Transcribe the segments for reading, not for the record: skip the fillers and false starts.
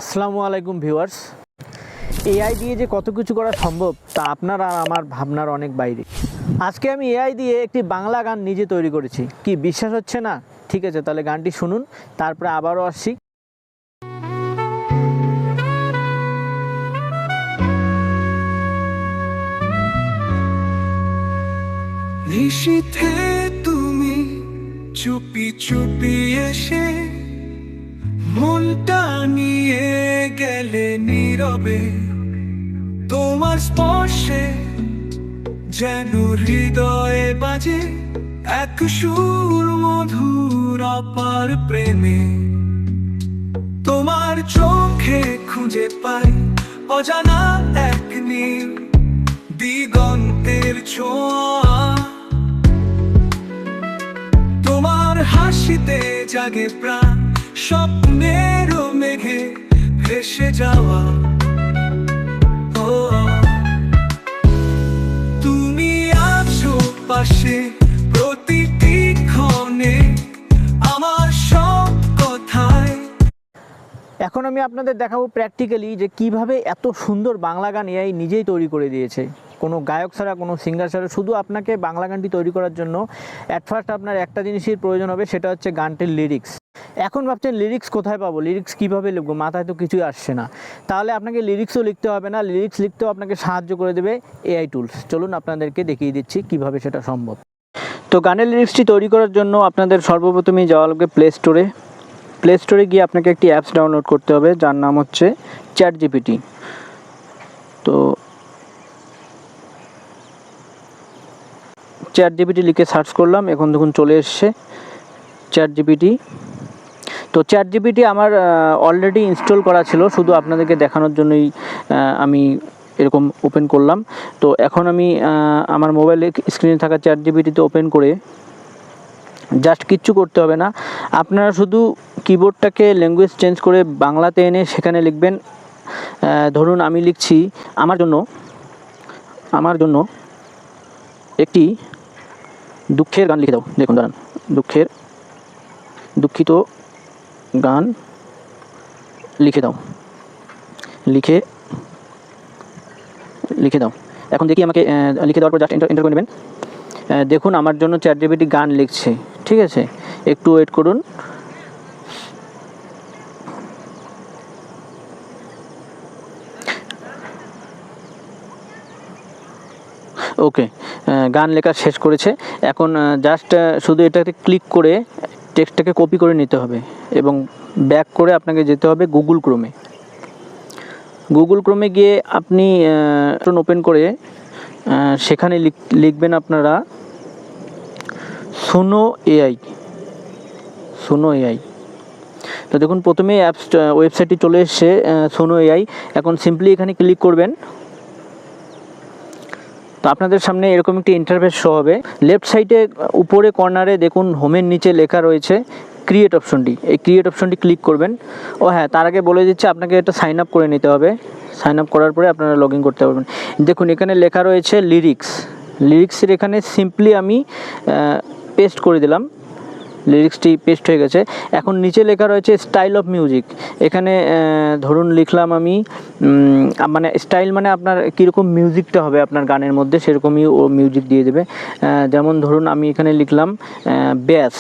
আসসালামু আলাইকুম viewers. AI দিয়ে যে কত কিছু করা সম্ভব তা আপনার আর আমার ভাবনার অনেক বাইরে। আজকে আমি এআই দিয়ে একটি বাংলা গান নিজে তৈরি করেছি। কি বিশ্বাস হচ্ছে না? ঠিক আছে, তাহলে গানটি শুনুন, তারপরে আবারও আসছি। নিশীথে তুমি চুপি চুপি এসে মনটা নিয়ে গেলে নীরবে, তোমার স্পর্শে যেন হৃদয়ে বাজে এক সুর মধুর অপার প্রেমে। তোমার চোখে খুঁজে পাই অজানা এক নীল দিগন্তের ছোঁয়া। তোমার হাসিতে জাগে প্রাণ, স্বপ্নের মেঘে ভেসে যাওয়া। ও তুমি আছো পাশে প্রতিটি ক্ষণে, আমার সব কথায়। এখন আমি আপনাদের দেখাবো প্র্যাকটিক্যালি যে কিভাবে এত সুন্দর বাংলা গান এআই নিজেই তৈরি করে দিয়েছে। কোনো গায়ক ছাড়া, কোনো সিঙ্গার ছাড়া, শুধু আপনাকে বাংলা গানটি তৈরি করার জন্য অ্যাট ফার্স্ট আপনার একটা জিনিসের প্রয়োজন হবে, সেটা হচ্ছে গানটির লিরিক্স। এখন ভাবছেন লিরিক্স কোথায় পাবো, লিরিক্স কীভাবে লিখবো, মাথায় তো কিছুই আসছে না। তাহলে আপনাকে লিরিক্সও লিখতে হবে না, লিরিক্স লিখতেও আপনাকে সাহায্য করে দেবে এআই টুলস। চলুন আপনাদেরকে দেখিয়ে দিচ্ছি কিভাবে সেটা সম্ভব। তো গানের লিরিক্সটি তৈরি করার জন্য আপনাদের সর্বপ্রথমেই যাওয়া লাগবে প্লে স্টোরে গিয়ে আপনাকে একটি অ্যাপস ডাউনলোড করতে হবে, যার নাম হচ্ছে চ্যাটজিপিটি। তো চ্যাটজিপিটি লিখে সার্চ করলাম, এখন দেখুন চলে এসছে চ্যাটজিপিটি। তো চ্যাটজিপিটি আমার অলরেডি ইনস্টল করা ছিল, শুধু আপনাদেরকে দেখানোর জন্যই আমি এরকম ওপেন করলাম। তো এখন আমি আমার মোবাইলে স্ক্রিনে থাকা চ্যাটজিপিটিতে ওপেন করে জাস্ট কিচ্ছু করতে হবে না, আপনারা শুধু কিবোর্ডটাকে ল্যাঙ্গুয়েজ চেঞ্জ করে বাংলাতে এনে সেখানে লিখবেন। ধরুন আমি লিখছি আমার জন্য একটি দুঃখের গান লিখে দাও। দেখুন দাঁড়ান, দুঃখিত গান লিখে দাও। এখন দেখি আমাকে লিখে দেওয়ার পর জাস্ট এন্টার করে নেবেন। দেখুন আমার জন্য চ্যাটজিপিটি গান লিখছে, ঠিক আছে, একটু ওয়েট করুন। ওকে, গান লেখা শেষ করেছে। এখন জাস্ট শুধু এটাতে ক্লিক করে টেক্সটটাকে কপি করে নিতে হবে এবং ব্যাক করে আপনাকে যেতে হবে গুগল ক্রোমে গিয়ে আপনি ওপেন করে সেখানে লিখবেন আপনারা সুনো এআই। তো দেখুন প্রথমে ওয়েবসাইটটি চলে এসছে সুনো এআই। এখন সিম্পলি এখানে ক্লিক করবেন। তো আপনাদের সামনে এরকম একটি ইন্টারফেস শো হবে। লেফট সাইডে উপরে কর্নারে দেখুন হোমের নিচে লেখা রয়েছে ক্রিয়েট অপশনটি। এই ক্রিয়েট অপশনটি ক্লিক করবেন। ও হ্যাঁ, তার আগে বলে দিচ্ছে আপনাকে এটা সাইন আপ করে নিতে হবে। সাইন আপ করার পরে আপনারা লগ ইন করতে পারবেন। দেখুন এখানে লেখা রয়েছে লিরিক্সের এখানে সিম্পলি আমি পেস্ট করে দিলাম। লিরিক্সটি পেস্ট হয়ে গেছে। এখন নিচে লেখা রয়েছে স্টাইল অফ মিউজিক। এখানে ধরুন লিখলাম আমি মানে স্টাইল মানে আপনার কীরকম মিউজিকটা হবে আপনার গানের মধ্যে, সেরকমই ও মিউজিক দিয়ে দেবে। যেমন ধরুন আমি এখানে লিখলাম ব্যাস,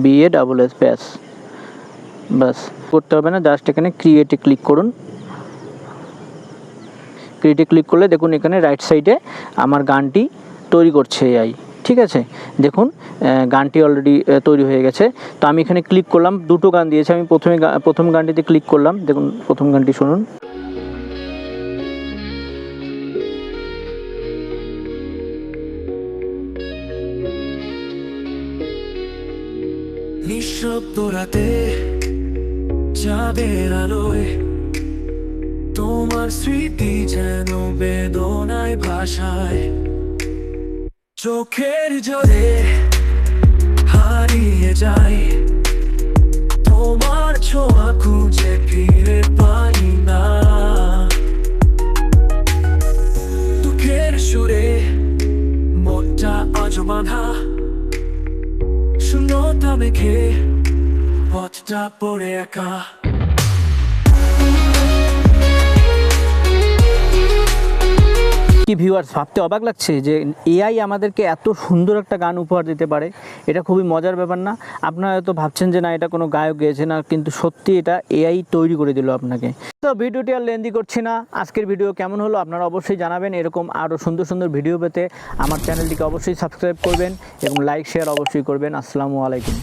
BASS ব্যাস। বাস করতে হবে না, জাস্ট এখানে ক্রিয়েটে ক্লিক করুন। ক্রিয়েটে ক্লিক করলে দেখুন এখানে রাইট সাইডে আমার গানটি তৈরি করছে এআই, ঠিক আছে। দেখুন গানটি অলরেডি তৈরি হয়ে গেছে। তো আমি এখানে ক্লিক করলাম, দুটো গান দিয়েছে। আমি প্রথম গানটিতে ক্লিক করলাম, দেখুন প্রথম গানটি শুনুন। নিঃশব্দ রাতে চাঁদের আলোয় তোমার স্মৃতি যেন বেদনায় ভাষায়, চোখের জলে হারিয়ে যায়। তোমার ছোঁয়া খুঁজে ফিরে পাই না, দুঃখের সুরে মনটা আজ বাঁধা, শূন্যতা মেঘে পথটা পড়ে একা। কি ভিউয়ার্স, ভাবতে অবাক লাগছে যে এআই আমাদেরকে এত সুন্দর একটা গান উপহার দিতে পারে। এটা খুবই মজার ব্যাপার না? আপনারা হয়তো ভাবছেন যে না, এটা কোনো গায়ক গেয়েছে না, কিন্তু সত্যি এটা এআই তৈরি করে দিল আপনাকে। তো ভিডিওটি আর লেন্দি করছি না, আজকের ভিডিও কেমন হলো আপনারা অবশ্যই জানাবেন। এরকম আরও সুন্দর সুন্দর ভিডিও পেতে আমার চ্যানেলটিকে অবশ্যই সাবস্ক্রাইব করবেন এবং লাইক শেয়ার অবশ্যই করবেন। আসসালামু আলাইকুম।